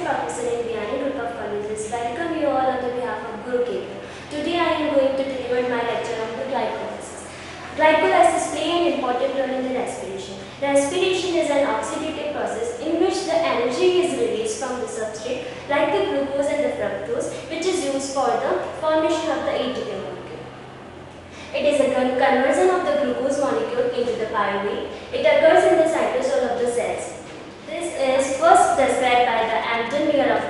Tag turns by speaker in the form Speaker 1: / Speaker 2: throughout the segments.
Speaker 1: professor in Vyani Group of Colleges. Welcome you all on the behalf of Guru Kendra. Today I am going to deliver my lecture on the glycolysis. Glycolysis plays an important role in the respiration. Respiration is an oxidative process in which the energy is released from the substrate like the glucose and the fructose, which is used for the formation of the ATP molecule. It is a conversion of the glucose molecule into the pyruvate. It occurs in the cytosol of the cells. This is first described by the Amden-Merov,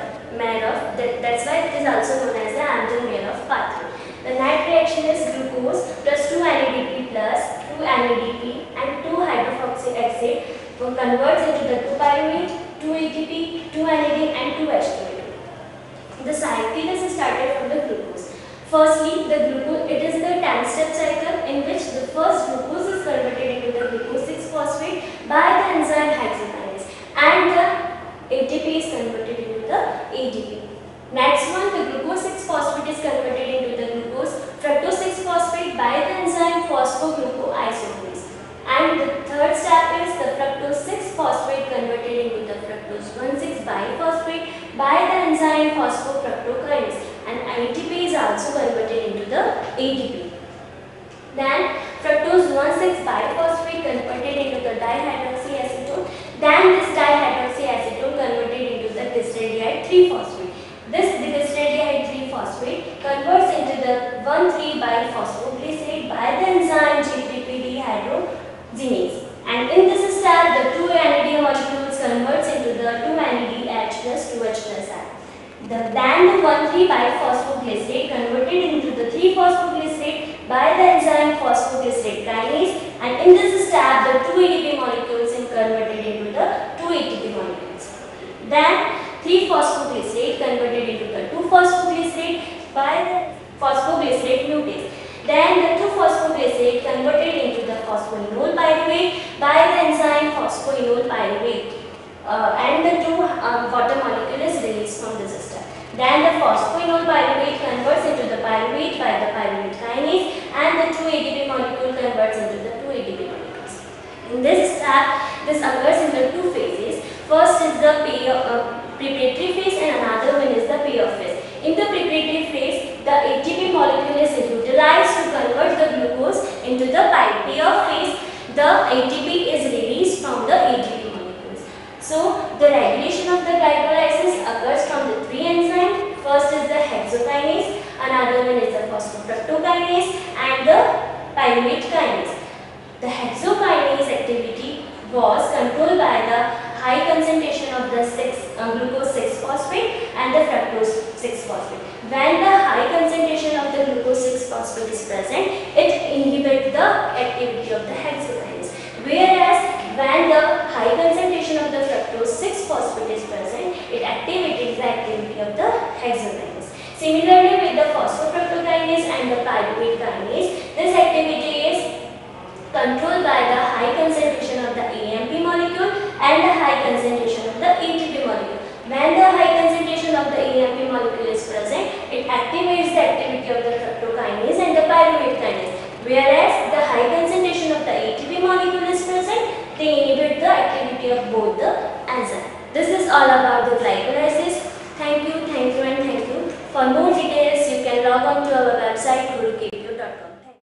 Speaker 1: that's why it is also known as the Amden-Merov pathway. The net reaction is glucose plus 2 NADP plus 2 NADP and 2 hydroxy acid converts into the 2 pyruvate, 2 ATP, 2 NAD and 2 H2O. The cycle is started from the glucose. Firstly, the glucose, it is the 10-step cycle in which the first glucose is converted into the glucose 6-phosphate by the enzyme hexokinase and the ATP is converted into the ADP. Next one, the glucose 6-phosphate is converted into the glucose fructose 6-phosphate by the enzyme phosphoglucoisomerase. And the third step is the fructose 6-phosphate converted into the fructose 1,6-biphosphate by the enzyme phosphofructokinase, and ATP is also converted into the ADP. Then fructose 1,6-biphosphate converted into the dihydroxyacetone. Then this dihydroxyacetone converted into the glyceraldehyde 3-phosphate. This glyceraldehyde 3-phosphate converts into the 1,3-biphosphoglycerate by the enzyme G3PD hydrogenase. And in this step, the 2 NAD molecules converts into the 2 NADH plus 2H plus I. Then the 1,3-biphosphoglycerate converted into the 3-phosphoglycerate by the enzyme phosphoglycerate kinase, and in this step the 2 ADP molecules are converted into the 2 ATP molecules. Then 3-phosphoglycerate converted into the 2-phosphoglycerate by the phosphoglycerate mutase. Then the 2-phosphoglycerate converted into the phosphoenol pyruvate by the enzyme phosphoenol pyruvate. And the 2 water molecule is released from the system. Then the phosphoenol pyruvate converts into the pyruvate by the pyruvate kinase, and the 2 ADP molecule converts into the 2 ADP molecules. In this step, this occurs in the 2 phases. First is the preparatory phase and another one is the payoff phase. In the preparatory phase, the ATP molecule is utilized to convert the glucose into the pyruvate. Payoff phase, the ATP is released from the ADP. So, the regulation of the glycolysis occurs from the 3 enzymes. First is the hexokinase, another one is the phosphofructokinase and the pyruvate kinase. The hexokinase activity was controlled by the high concentration of the glucose 6-phosphate and the fructose 6-phosphate. When the high concentration of the glucose 6-phosphate is present, it inhibits the activity of the hexokinase. Whereas when the high concentration of the fructose 6-phosphate is present, it activates the activity of the hexokinase. Similarly, with the phosphofructokinase and the pyruvate kinase, this activity is controlled by the high concentration of the AMP molecule and the high concentration of the ATP molecule. When the high concentration of the AMP molecule is present, it activates the activity of the fructokinase and the pyruvate kinase. Whereas the high concentration of the ATP molecule is present, they inhibit the activity of both the enzymes. This is all about the glycolysis. Thank you and thank you. For more details, you can log on to our website Guru Kendra.